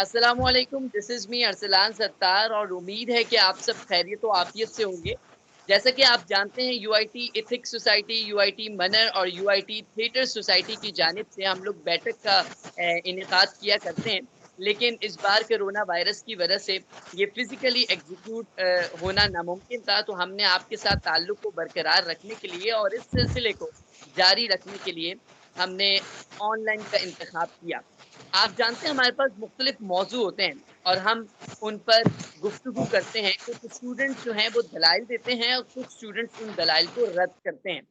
अस्सलामुअलैकुम, this is me Arsalan Sattar और उम्मीद है कि आप सब खैरियत व आफ़ियत से होंगे। जैसा कि आप जानते हैं यूआईटी एथिक्स सोसाइटी, यूआईटी मनर और यूआईटी थिएटर सोसाइटी की जानिब से हम लोग बैठक का इनेकाद किया करते हैं। लेकिन इस बार कोरोना वायरस की वजह से ये फ़िज़िकली एग्ज़ीक्यूट होना नामुमकिन था, तो हमने आपके साथ ताल्लुक़ को बरकरार रखने के लिए और इस सिलसिले को जारी रखने के लिए हमने ऑनलाइन का इंतख़ाब किया। आप जानते हैं हमारे पास मुख्तलिफ मौज़ू होते हैं और हम उन पर गुफ्तगू करते हैं। कुछ स्टूडेंट्स जो हैं वो दलाइल देते हैं और कुछ स्टूडेंट्स उन दलाइल को रद्द करते हैं।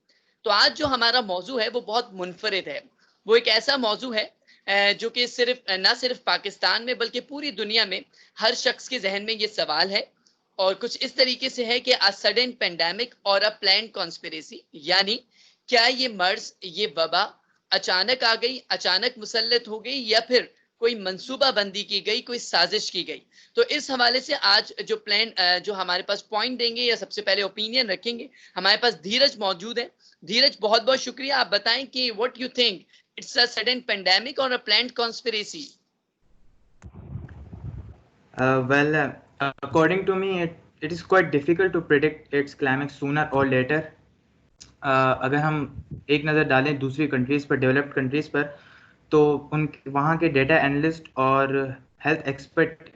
तो आज जो हमारा मौज़ू है वो बहुत मुनफ़रिद है। वो एक ऐसा मौज़ू है जो कि ना सिर्फ़ पाकिस्तान में बल्कि पूरी दुनिया में हर शख़्स के ज़हन में ये सवाल है और कुछ इस तरीके से है कि अ sudden pandemic or a planned conspiracy यानी क्या ये मर्ज़, ये वबा अचानक आ गई, अचानक मुसल्लत हो गई या फिर कोई मंसूबाबंदी की गई, कोई साज़िश की गई। तो इस हवाले से आज जो हमारे पास पॉइंट देंगे या सबसे पहले ओपिनियन रखेंगे, हमारे पास धीरज मौजूद है। धीरज बहुत-बहुत शुक्रिया। आप बताएँ कि what you think it's a sudden pandemic or a planned conspiracy? According to me, it is quite difficult to predict its climax sooner or later. अगर हम एक नज़र डालें दूसरी कंट्रीज़ पर, डेवलप्ड कंट्रीज़ पर, तो उन वहाँ के डेटा एनालिस्ट और हेल्थ एक्सपर्ट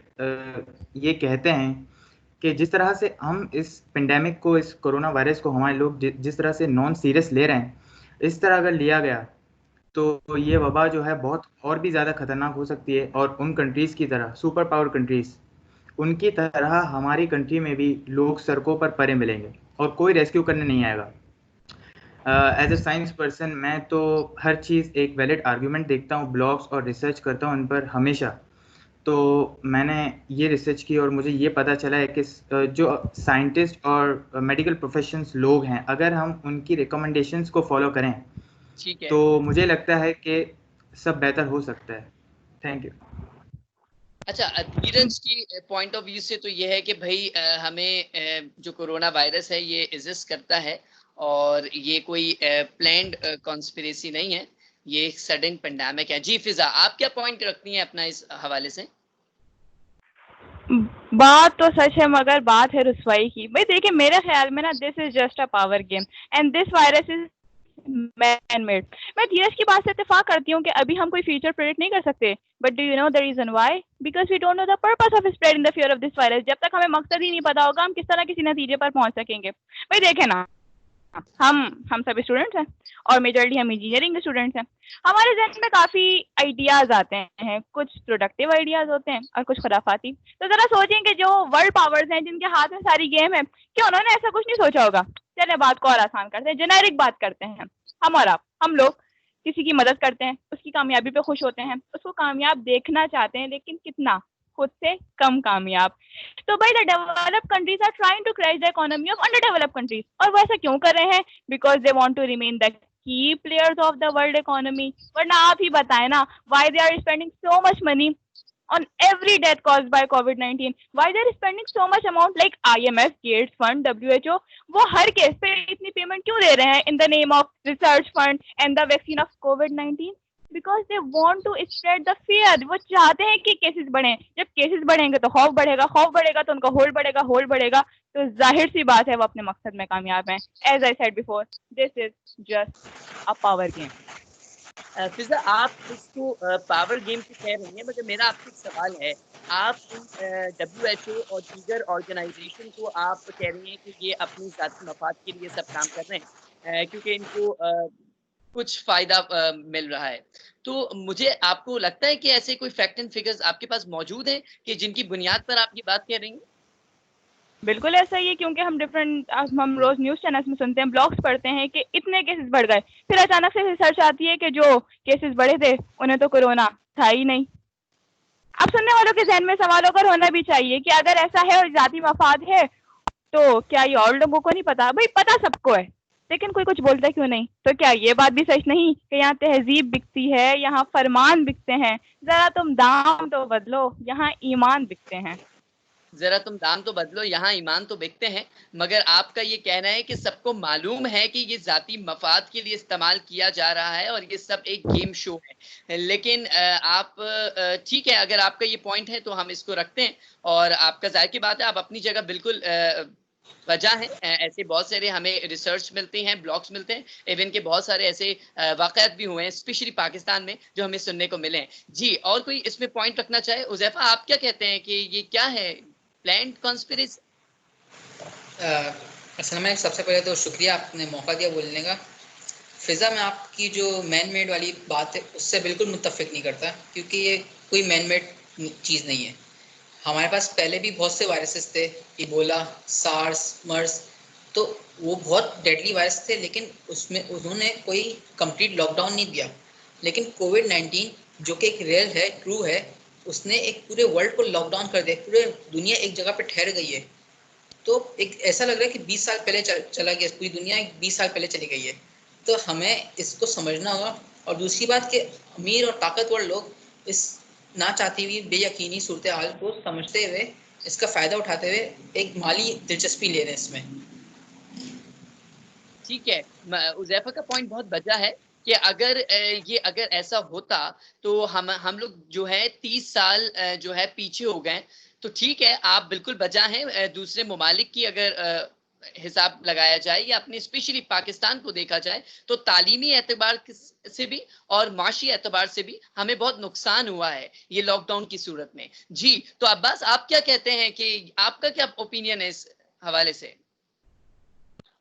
ये कहते हैं कि जिस तरह से हम इस पेंडेमिक को, इस कोरोना वायरस को हमारे लोग जिस तरह से नॉन सीरियस ले रहे हैं, इस तरह अगर लिया गया तो ये वबा जो है बहुत और भी ज़्यादा खतरनाक हो सकती है और उन कंट्रीज़ की तरह, सुपर पावर कंट्रीज़, उनकी तरह हमारी कंट्री में भी लोग सड़कों पर पड़े मिलेंगे और कोई रेस्क्यू करने नहीं आएगा। एज अ साइंस पर्सन मैं तो हर चीज़ एक वैलिड आर्ग्यूमेंट देखता हूँ, ब्लॉग्स और रिसर्च करता हूँ इन पर हमेशा। तो मैंने ये रिसर्च की और मुझे ये पता चला है कि जो साइंटिस्ट और मेडिकल प्रोफेशंस लोग हैं, अगर हम उनकी रिकमेंडेशंस को फॉलो करें ठीक है। तो मुझे लगता है कि सब बेहतर हो सकता है। Thank you. अच्छा, धीरज की पॉइंट ऑफ व्यू से तो ये है कि भई हमें जो कोरोना वायरस है ये एक्सिस्ट करता है और ये कोई प्लान्ड कॉन्स्पिरेसी नहीं है, ये एक सडन पैंडेमिक है। जी फिज़ा, आप क्या पॉइंट रखती हैं अपना इस हवाले से? बात तो सच है मगर बात है रुसवाई की। भाई देखिए मेरे ख्याल में ना this is just a power game and this virus is man made. मैं धीरज की बात से इत्तेफाक करती हूँ कि अभी हम कोई फ्यूचर प्रेडिक्ट नहीं कर सकते, but do you know the reason why? Because we don't know the purpose of spreading the fear of this virus. जब तक हमें मकसद ही नहीं पता होगा हम किस तरह किसी नतीजे पर पहुंच सकेंगे। भाई देखे ना, हम सब स्टूडेंट्स हैं और मेजरली हम इंजीनियरिंग स्टूडेंट्स हैं। हमारे जहन में काफ़ी आइडियाज़ आते हैं, कुछ प्रोडक्टिव आइडियाज़ होते हैं और कुछ खुराफाती। तो ज़रा सोचें कि जो वर्ल्ड पावर्स हैं जिनके हाथ में सारी गेम है, क्या उन्होंने ऐसा कुछ नहीं सोचा होगा? चलिए बात को और आसान करते हैं, जेनेरिक बात करते हैं। हम और आप, हम लोग किसी की मदद करते हैं, उसकी कामयाबी पे खुश होते हैं, उसको कामयाब देखना चाहते हैं, लेकिन कितना? खुद से कम कामयाब। तो भाई the developed countries are trying to crash the economy of under developed countries. और वो ऐसा क्यों कर रहे हैं? Because they want to remain the key players of the world economy. वरना आप ही बताएं ना, why they are spending so much money on every death caused by COVID-19? Why they are spending so much amount like IMF, Gates Fund, WHO? वो हर case पे इतनी payment क्यों दे रहे हैं in the name of research fund and the vaccine of COVID-19? Because they want to spread the fear. वो चाहते हैं कि केसेस बढ़ें। जब केसेस बढ़ेंगे तो खौफ बढ़ेगा, खौफ बढ़ेगा तो उनका होल्ड बढ़ेगा, होल्ड बढ़ेगा तो जाहिर सी बात है वो अपने मकसद में कामयाब हैं। As I said before, this is just a power game. फिज़ा, आप इसको पावर गेम तो कह रही हैं, मगर मेरा आपसे एक सवाल है। आप इन डब्ल्यूएचओ और दीगर ऑर्गेनाइज़ेशन को आप कह रही हैं कि ये अपनी ज़ाती मफ़ाद के लिए सब काम कर रहे हैं क्योंकि इनको कुछ फ़ायदा मिल रहा है। तो मुझे आपको लगता है कि ऐसे कोई फैक्ट एंड फिगर्स आपके पास मौजूद हैं कि जिनकी बुनियाद पर आप ये बात कह रही हैं? बिल्कुल ऐसा ही है, क्योंकि हम रोज न्यूज़ चैनल्स में सुनते हैं, ब्लॉग्स पढ़ते हैं कि इतने केसेस बढ़ गए। फिर अचानक से रिसर्च आती है कि जो केसेस बढ़े थे उन्हें तो कोरोना था ही नहीं। अब सुनने वालों के जहन में सवाल होकर होना भी चाहिए कि अगर ऐसा है और जाती मफाद है तो क्या ये और लोगों को नहीं पता? भाई पता सबको है, लेकिन कोई कुछ बोलता क्यों नहीं? तो क्या ये बात भी सच नहीं कि यहाँ तहजीब बिकती है, यहाँ फरमान बिकते हैं? जरा तुम दाम तो बदलो, यहाँ ईमान बिकते हैं। जरा तुम दाम तो बदलो, यहाँ ईमान तो बिकते हैं। मगर आपका ये कहना है कि सबको मालूम है कि ये जाती मफाद के लिए इस्तेमाल किया जा रहा है और ये सब एक गेम शो है। लेकिन आप ठीक है, अगर आपका ये पॉइंट है तो हम इसको रखते हैं। और आपका जाहिर की बात है, आप अपनी जगह बिल्कुल वजह है। ऐसे बहुत सारे हमें रिसर्च मिलते हैं, ब्लॉग्स मिलते हैं, इवन के बहुत सारे ऐसे वाकयात भी हुए हैं स्पेशली पाकिस्तान में जो हमें सुनने को मिले हैं। जी, और कोई इसमें पॉइंट रखना चाहे? उज़ैफा, आप क्या कहते हैं कि ये क्या है, प्लान्ड कॉन्स्पिरेसी? असल में सबसे पहले तो शुक्रिया, आपने मौका दिया बोलने का। फिज़ा में आपकी जो मैन मेड वाली बात है उससे बिल्कुल मुत्तफिक नहीं करता, क्योंकि ये कोई मैन मेड चीज़ नहीं है। हमारे पास पहले भी बहुत से वायरसेस थे, इबोला, सार्स, मर्स, तो वो बहुत डेडली वायरस थे, लेकिन उसमें उन्होंने कोई कंप्लीट लॉकडाउन नहीं दिया। लेकिन कोविड-19 जो कि एक रियल है, ट्रू है, उसने एक पूरे वर्ल्ड को लॉकडाउन कर दिया, पूरे दुनिया एक जगह पे ठहर गई है। तो एक ऐसा लग रहा है कि 20 साल पहले चला गया, पूरी दुनिया 20 साल पहले चली गई है। तो हमें इसको समझना होगा। और दूसरी बात कि अमीर और ताकतवर लोग इस ना चाहती हुई बेयकीनी सूरत हाल को समझते हुए, इसका फ़ायदा उठाते हुए एक माली दिलचस्पी ले रहे हैं इसमें। ठीक है, उज़ैफा का पॉइंट बहुत बजा है कि अगर ये अगर ऐसा होता तो हम लोग जो है 30 साल जो है पीछे हो गए। तो ठीक है, आप बिल्कुल बजा हैं। दूसरे ममालिक की अगर हिसाब लगाया जाए या अपने स्पेशली पाकिस्तान को देखा जाए तो तालीमी एतबार से भी और माशी एतबार से भी हमें बहुत नुकसान हुआ है ये लॉकडाउन की सूरत में। जी, तो अब्बास, आप क्या कहते हैं कि आपका क्या ओपिनियन है इस हवाले से?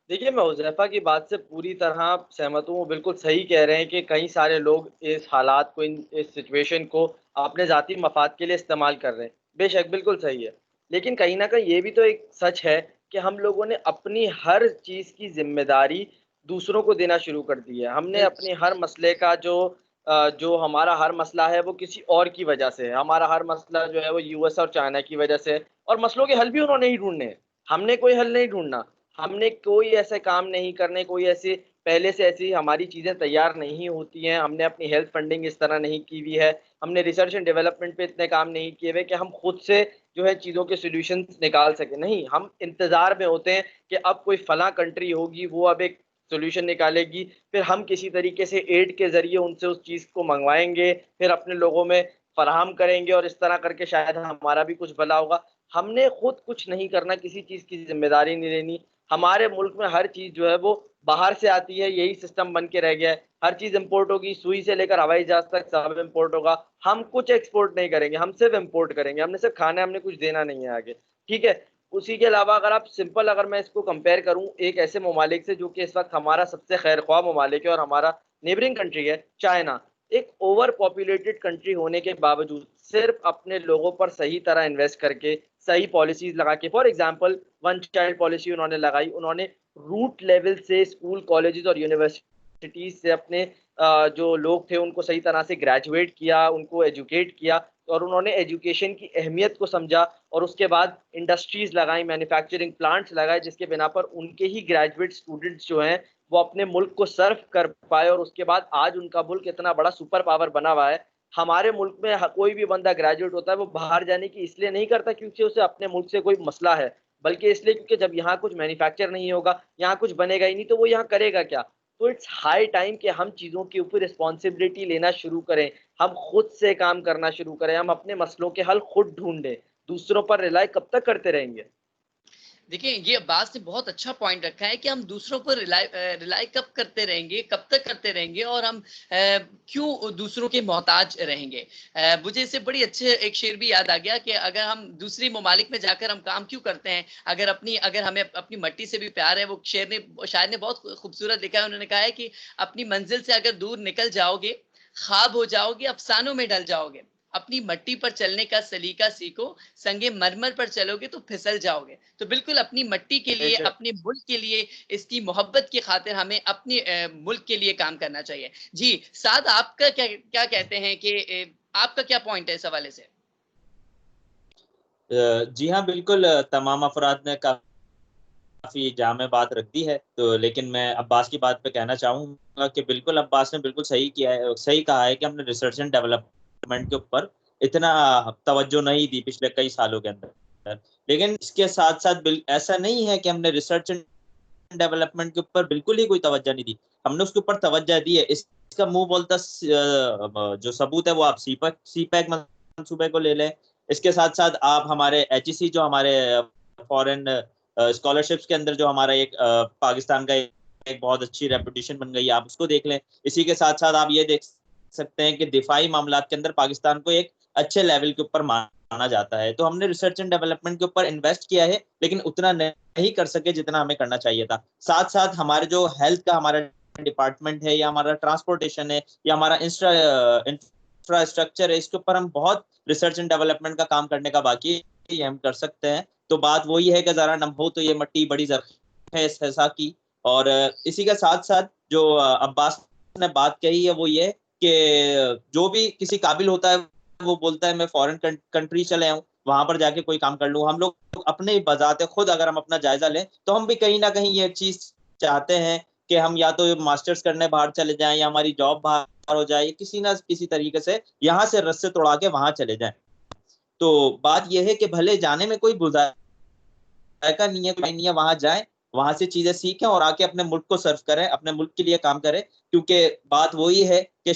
देखिए, मैं हुज़ैफ़ा की बात से पूरी तरह सहमत हूँ। वो बिल्कुल सही कह रहे हैं कि कई सारे लोग इस हालात को, इस सिचुएशन को अपने ज़ाती मफ़ाद के लिए इस्तेमाल कर रहे हैं। बेशक, बिल्कुल सही है। लेकिन कहीं न कहीं ये भी तो एक सच है कि हम लोगों ने अपनी हर चीज़ की ज़िम्मेदारी दूसरों को देना शुरू कर दी है। हमने अपने हर मसले का जो हमारा हर मसला है वो किसी और की वजह से है। हमारा हर मसला जो है वो यूएस और चाइना की वजह से है, और मसलों के हल भी उन्होंने ही ढूँढने हैं। हमने कोई हल नहीं ढूँढना। हमने कोई ऐसे काम नहीं करने, कोई ऐसी पहले से ऐसी हमारी चीज़ें तैयार नहीं होती हैं। हमने अपनी हेल्थ फंडिंग इस तरह नहीं की हुई है। हमने रिसर्च एंड डेवलपमेंट पे इतने काम नहीं किए हुए कि हम खुद से जो है चीज़ों के सॉल्यूशंस निकाल सकें। नहीं, हम इंतज़ार में होते हैं कि अब कोई फलाँ कंट्री होगी, वो अब एक सॉल्यूशन निकालेगी, फिर हम किसी तरीके से एड के ज़रिए उनसे उस चीज़ को मँगवाएँगे, फिर अपने लोगों में फ़राहम करेंगे और इस तरह करके शायद हमारा भी कुछ भला होगा। हमने खुद कुछ नहीं करना, किसी चीज़ की ज़िम्मेदारी नहीं लेनी। हमारे मुल्क में हर चीज़ जो है वो बाहर से आती है, यही सिस्टम बन के रह गया है। हर चीज़ इम्पोर्ट होगी, सुई से लेकर हवाई जहाज़ तक सब इम्पोर्ट होगा। हम कुछ एक्सपोर्ट नहीं करेंगे, हम सिर्फ़ इम्पोर्ट करेंगे। हमने सिर्फ़ खाना है, हमने कुछ देना नहीं है आगे, ठीक है? उसी के अलावा अगर मैं इसको कंपेयर करूँ एक ऐसे ममालिक से जो कि इस वक़्त हमारा सबसे खैर-ख्वाह ममालिक है और हमारा नेबरिंग कंट्री है, चाइना। एक ओवर पॉपुलेटेड कंट्री होने के बावजूद सिर्फ़ अपने लोगों पर सही तरह इन्वेस्ट करके, सही पॉलिसीज़ लगा के, for example one child policy उन्होंने लगाई। उन्होंने रूट लेवल से स्कूल, कॉलेजेस और यूनिवर्सिटीज़ से अपने जो लोग थे उनको सही तरह से ग्रेजुएट किया, उनको एजुकेट किया, और उन्होंने एजुकेशन की अहमियत को समझा और उसके बाद इंडस्ट्रीज़ लगाई, मैन्युफैक्चरिंग प्लांट्स लगाए, जिसके बिना पर उनके ही ग्रेजुएट स्टूडेंट्स जो हैं वो अपने मुल्क को सर्व कर पाए, और उसके बाद आज उनका मुल्क इतना बड़ा सुपर पावर बना हुआ है। हमारे मुल्क में कोई भी बंदा ग्रेजुएट होता है वो बाहर जाने की इसलिए नहीं करता क्योंकि उसे अपने मुल्क से कोई मसला है, बल्कि इसलिए क्योंकि जब यहाँ कुछ मैन्युफैक्चर नहीं होगा, यहाँ कुछ बनेगा ही नहीं, तो वो यहाँ करेगा क्या? तो इट्स हाई टाइम कि हम चीज़ों के ऊपर रिस्पॉन्सिबिलिटी लेना शुरू करें, हम खुद से काम करना शुरू करें, हम अपने मसलों के हल खुद ढूँढें, दूसरों पर रिलाय कब तक करते रहेंगे? देखिए, ये अब्बास ने बहुत अच्छा पॉइंट रखा है कि हम दूसरों पर रिलाई कब करते रहेंगे, कब तक करते रहेंगे, और हम क्यों दूसरों के मोहताज रहेंगे। मुझे इससे बड़ी अच्छे एक शेर भी याद आ गया कि अगर हम दूसरी ममालिक में जाकर हम काम क्यों करते हैं, अगर हमें अपनी मट्टी से भी प्यार है। वो शायर ने बहुत खूबसूरत लिखा है। उन्होंने कहा है कि अपनी मंजिल से अगर दूर निकल जाओगे, ख्वाब हो जाओगे, अफसानों में ढल जाओगे। अपनी मट्टी पर चलने का सलीका सीखो, संगे मरमर पर चलोगे तो फिसल जाओगे। तो बिल्कुल अपनी मट्टी के लिए, अपने मुल्क के लिए, इसकी मोहब्बत की खातिर हमें अपने मुल्क के लिए काम करना चाहिए। जी, साद, आपका क्या कहते हैं कि आपका क्या पॉइंट है इस हवाले से? जी हाँ, बिल्कुल, तमाम अफराद ने काफ़ी जामे बात रख दी है। तो लेकिन मैं अब्बास की बात पे कहना चाहूँगा कि बिल्कुल अब्बास ने बिल्कुल सही कहा है कि हमने रिसर्च एंड डेवलपमेंट के ऊपर इतना तवज्जो नहीं दी पिछले कई सालों के अंदर। लेकिन इसके साथ साथ ऐसा नहीं है कि हमने रिसर्च एंड डेवलपमेंट के ऊपर बिल्कुल ही कोई तवज्जो नहीं दी, हमने उसके ऊपर तवज्जो दी है। इसका मुंह बोलता जो सबूत है वो आप सीपैक मंसूबे को ले लें। इसके साथ साथ आप हमारे HEC जो हमारे फॉरेन स्कॉलरशिप्स के अंदर जो हमारा एक पाकिस्तान का एक बहुत अच्छी रेपुटेशन बन गई है, आप उसको देख लें। इसी के साथ साथ आप ये देख सकते हैं कि दिफाई मामलात के अंदर पाकिस्तान को एक अच्छे लेवल के ऊपर माना जाता है। तो हमने रिसर्च एंड डेवलपमेंट के ऊपर इन्वेस्ट किया है, लेकिन उतना नहीं कर सके जितना हमें करना चाहिए था। साथ साथ हमारे जो हेल्थ का हमारा डिपार्टमेंट है, या हमारा ट्रांसपोर्टेशन है, या हमारा इंफ्रास्ट्रक्चर है, इसके ऊपर हम बहुत रिसर्च एंड डेवलपमेंट का काम करने का बाकी है, ये हम कर सकते हैं। तो बात वही है कि जरा नम हो तो ये मट्टी बड़ी जरख है इस फैसा की। और इसी के साथ साथ जो अब्बास ने बात कही है वो ये कि जो भी किसी काबिल होता है वो बोलता है मैं फॉरेन कंट्री चले आऊं, वहां पर जाके कोई काम कर लूं। हम लोग अपने बजाते खुद अगर हम अपना जायजा लें तो हम भी कहीं ना कहीं ये चीज चाहते हैं कि हम या तो मास्टर्स करने बाहर चले जाएं, या हमारी जॉब बाहर हो जाए, किसी ना किसी तरीके से यहाँ से रस्से तोड़ा के वहां चले जाएं। तो बात यह है कि भले जाने में कोई बुराई नहीं है, नहीं है, वहां जाएं, वहां से चीजें सीखें और आके अपने मुल्क को सर्व करें, अपने मुल्क के लिए काम करें। क्योंकि बात वही है कि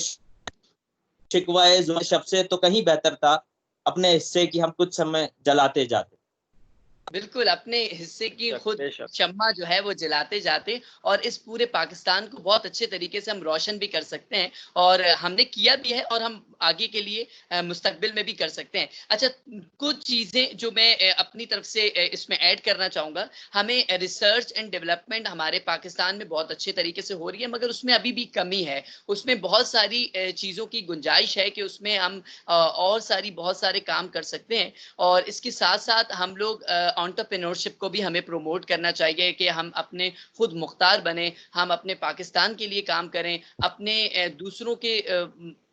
शिकवाए शब से तो कहीं बेहतर था अपने हिस्से की हम कुछ समय जलाते जाते। बिल्कुल, अपने हिस्से की खुद शम्मा जो है वो जलाते जाते, और इस पूरे पाकिस्तान को बहुत अच्छे तरीके से हम रोशन भी कर सकते हैं, और हमने किया भी है और हम आगे के लिए मुस्तकबिल में भी कर सकते हैं। अच्छा, कुछ चीज़ें जो मैं अपनी तरफ से इसमें ऐड करना चाहूँगा। हमें रिसर्च एंड डेवलपमेंट हमारे पाकिस्तान में बहुत अच्छे तरीके से हो रही है, मगर उसमें अभी भी कमी है। उसमें बहुत सारी चीज़ों की गुंजाइश है कि उसमें हम और बहुत सारे काम कर सकते हैं। और इसके साथ साथ हम लोग एंटरप्रेन्योरशिप को भी हमें प्रमोट करना चाहिए कि हम अपने खुद मुख्तार बने, हम अपने पाकिस्तान के लिए काम करें, अपने दूसरों के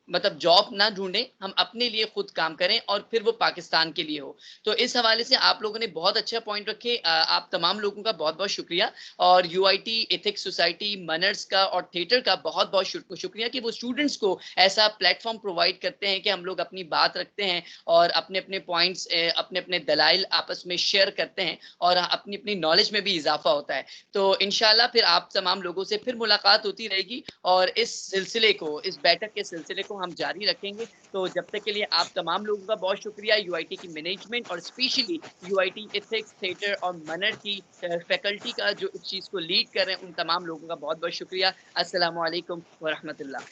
मतलब जॉब ना ढूंढें, हम अपने लिए खुद काम करें और फिर वो पाकिस्तान के लिए हो। तो इस हवाले से आप लोगों ने बहुत अच्छा पॉइंट रखे। आप तमाम लोगों का बहुत बहुत शुक्रिया, और UIT एथिक्स सोसाइटी मनर्स का और थिएटर का बहुत बहुत शुक्रिया कि वो स्टूडेंट्स को ऐसा प्लेटफॉर्म प्रोवाइड करते हैं कि हम लोग अपनी बात रखते हैं और अपने अपने पॉइंट्स, अपने अपने दलाइल आपस में शेयर करते हैं, और अपनी अपनी नॉलेज में भी इजाफा होता है। तो इंशाल्लाह फिर आप तमाम लोगों से फिर मुलाकात होती रहेगी, और इस सिलसिले को, इस बैठक के सिलसिले को हम जारी रखेंगे। तो जब तक के लिए आप तमाम लोगों का बहुत शुक्रिया, UIT की मैनेजमेंट और स्पेशली UIT एथिक्स, थिएटर और मनर की फैकल्टी का जो इस चीज़ को लीड कर रहे हैं, उन तमाम लोगों का बहुत बहुत शुक्रिया। अस्सलामु अलैकुम व रहमतुल्लाह।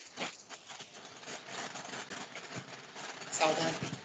सावधान।